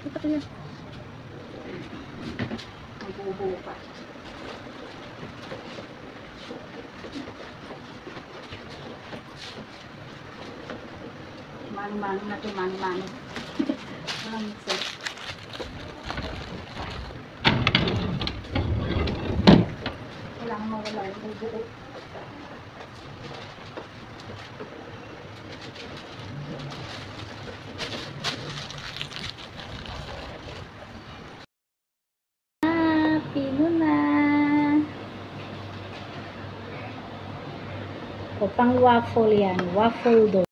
Ito pa yan. Ang buo pa. Mang-mang na ito, mang-mang. Kailangan mo wala yung buo. Pino na. O, pang waffle yan. Waffle dough.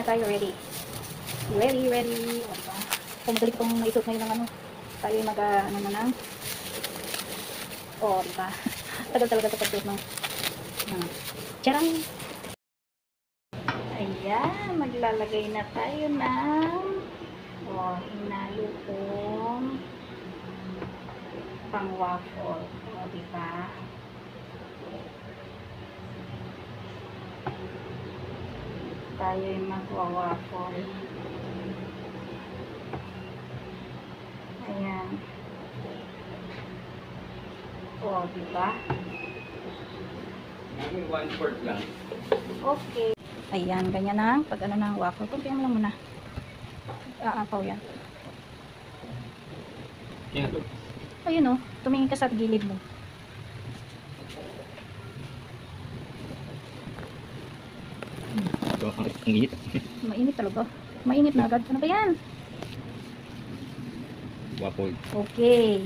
Tayo ready. Ready. Kung magaling itong naisot ngayon ng ano, tayo ano na lang. O, diba? Tagal talaga ito pagsuot ng charang. Ayan, maglalagay na tayo ng hinalutong pang waffle. O, diba? Tayo yung magwa-waffle. Ayan. O, diba? 1/4 lang. Okay. Ayan, ganyan na. Pag ano na ang waffle. Kuntihan mo lang muna. Aapaw yan. Ayun o. Tumingin ka sa gilid mo. Ito, ang init. Mainit talaga. Mainit na agad. Ano ba yan? Waffle. Okay.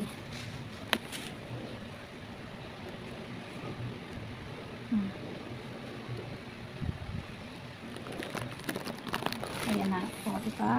Ayan na. O, diba?